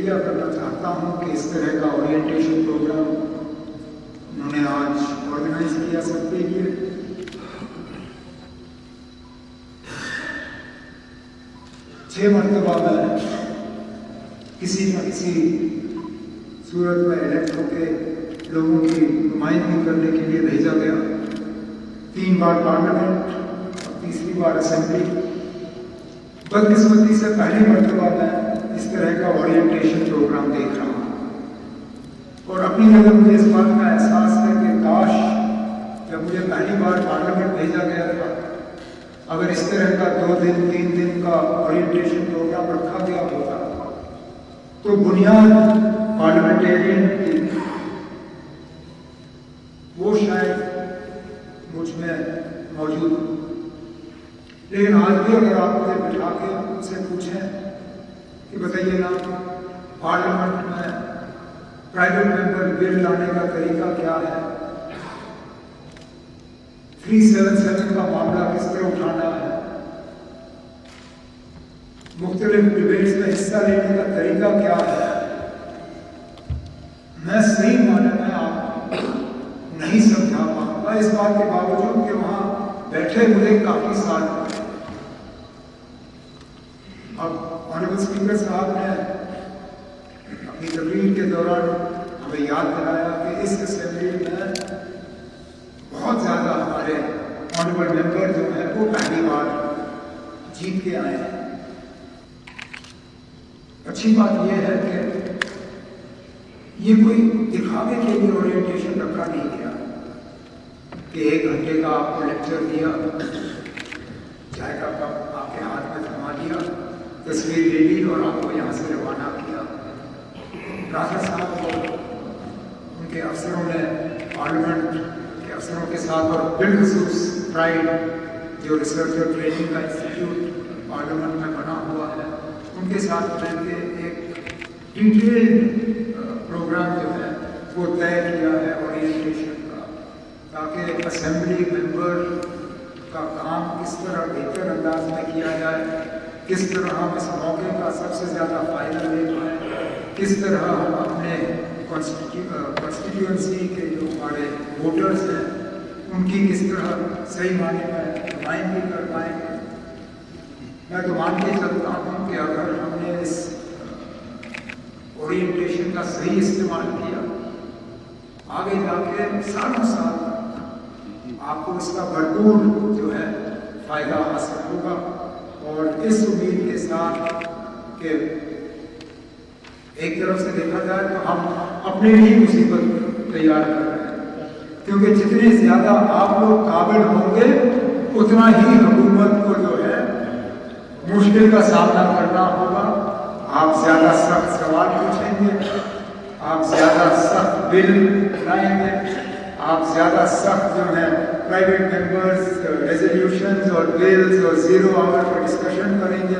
شکریہ کرنا چاہتا ہوں کہ اس طرح کا اورینٹیشن پروگرام انہوں نے آج آرگنائز کیا سب کے لیے. چھ مرتبہ میں کسی نہ کسی صورت میں الیکٹ ہو کے لوگوں کی نمائندگی کرنے کے لیے بھیجا گیا. 3 بار پارلیمنٹ اور تیسری بار اسمبلی. بدقسمتی سے پہلی مرتبہ میں اس طرح کا اورینٹیشن پروگرام دیکھ رہا ہوں اور اپنی جگہ مجھے اس بات کا احساس ہے کہ کاش جب مجھے پہلی بار پارلیمنٹ بھیجا گیا تھا اگر اس طرح کا 2 دن 3 دن کا اورینٹیشن پروگرام رکھا گیا ہوتا تو بنیاد پارلیمنٹیرین کی وہ شاید مجھ میں موجود ہو. لیکن آج بھی اگر آپ مجھے بٹھا کے ان سے پوچھیں کہ بتائیے نا پارلیمنٹ میں پرائیویٹ ممبر بل لانے کا طریقہ کیا ہے, 377 کا معاملہ کس طرح اٹھانا ہے, مختلف ڈیبیٹس میں حصہ لینے کا طریقہ کیا ہے, میں صحیح معنی میں آپ نہیں سمجھا پاؤں گا. اس بات کے باوجود کہ وہاں بیٹھے مجھے کافی سال ہوئے. اب آنریبل اسپیکر صاحب نے اپنی تقریر کے دوران ہمیں یاد دلایا کہ اس اسمبلی میں بہت زیادہ ہمارے آنریبل ممبر جو ہیں وہ پہلی بار جیت کے آئے ہیں. اچھی بات یہ ہے کہ یہ کوئی دکھاوے کے لیے اورینٹیشن رکھا نہیں گیا کہ 1 گھنٹے کا آپ کو لیکچر دیا, چائے کا کپ آپ کے ہاتھ میں تھما دیا, تصویر لے لی اور آپ کو یہاں سے روانہ کیا. راجہ صاحب کو ان کے افسروں نے پارلیمنٹ کے افسروں کے ساتھ اور بالخصوص پرائڈ جو ریسرچ اور ٹریننگ کا انسٹیٹیوٹ پارلیمنٹ میں بنا ہوا ہے ان کے ساتھ مل کے ایک ڈیٹیلڈ پروگرام جو ہے وہ طے کیا ہے اورینٹیشن کا, تاکہ اسمبلی ممبر کا کام کس طرح بہتر انداز میں کیا جائے, کس طرح ہم اس موقع کا سب سے زیادہ فائدہ لے پائیں, کس طرح ہم اپنے کانسٹیٹیوئنسی کے جو ہمارے ووٹرز ہیں ان کی کس طرح صحیح معنی میں نمائندگی کر پائیں گے. میں تو مان کے چلتا ہوں کہ اگر ہم نے اس اورینٹیشن کا صحیح استعمال کیا آگے جا کے سالوں سال آپ کو اس کا بھرپور جو ہے فائدہ حاصل ہوگا. اور اس امید کے ساتھ کہ ایک طرف سے دیکھا جائے تو ہم اپنے لیے مصیبت تیار کر رہے ہیں, کیونکہ جتنے زیادہ آپ لوگ قابل ہوں گے اتنا ہی حکومت کو جو ہے مشکل کا سامنا کرنا ہوگا. آپ زیادہ سخت سوال پوچھیں گے, آپ زیادہ سخت بل لائیں گے, آپ زیادہ سخت جو ہے پرائیویٹ ممبرز ریزولوشنز اور بلز اور 0 آور پر ڈسکشن کریں گے,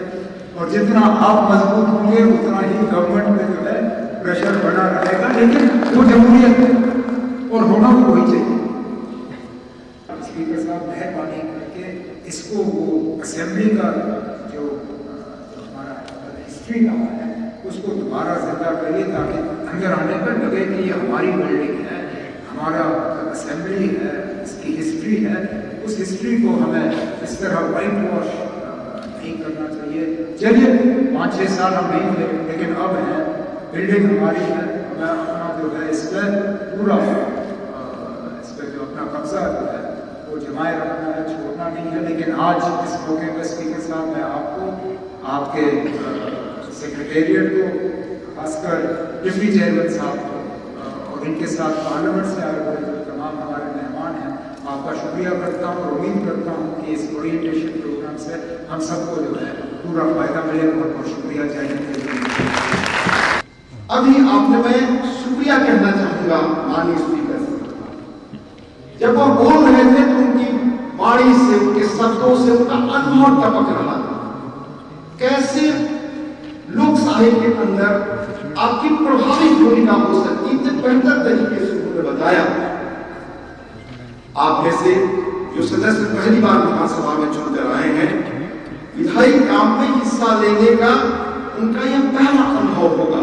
اور جتنا آپ مضبوط ہوں گے اتنا ہی گورنمنٹ میں جو ہے پریشر بنا رہے گا. لیکن وہ جمہوریت ہے اور ہونا وہی چاہیے. اسپیکر صاحب مہربانی کر کے اس کو وہ اسمبلی کا جو ہمارا ہسٹری رہا ہے اس کو دوبارہ زندہ کریے تاکہ اندر آنے پر لگے کہ یہ ہماری بلڈنگ ہے, ہمارا اسمبلی ہے, اس کی ہسٹری ہے. اس ہسٹری کو ہمیں اس طرح وائٹ واش نہیں کرنا چاہیے. چلیے 5-6 سال ہم نہیں تھے لیکن اب ہے, بلڈنگ ہماری ہے, ہمیں اپنا جو ہے اس پہ پورا اس پہ جو اپنا قبضہ جو ہے وہ جمائے رکھنا ہے, چھوڑنا نہیں ہے. لیکن آج اس موقع پہ اسپیکر صاحب میں آپ کو, آپ کے سیکریٹریٹ کو, خاص کر ڈپٹی چیئرمین صاحب کو اور ان کے ساتھ پارلیمنٹ سے آئے ہوئے جو تمام ہمارے مہمان ہیں, آپ کا شکریہ کرتا ہوں اور امید کرتا ہوں کہ اس اورینٹیشن پروگرام سے ہم سب کو جو ہے پورا فائدہ ملے. بہت بہت شکریہ. چاہیے ابھی آپ نے میں شکریہ کہنا چاہوں گا ماننی اسپیکر سے. جب وہ بول رہے تھے تو ان کی باڑی سے, ان کے شبدوں سے ان کا انمول ٹپک رہا تھا. کیسے لوک صاحب کے اندر آپ کی پربھاوی بھومکا ہو سکتی ہے, بہتر طریقے سے انہوں نے بتایا. آپ میں سے جو سدسیہ پہلی بار وِدھان سبھا میں چن کر آئے ہیں, وِدھائی کام میں حصہ لینے کا ان کا یہ پہلا انبھو ہوگا.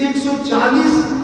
140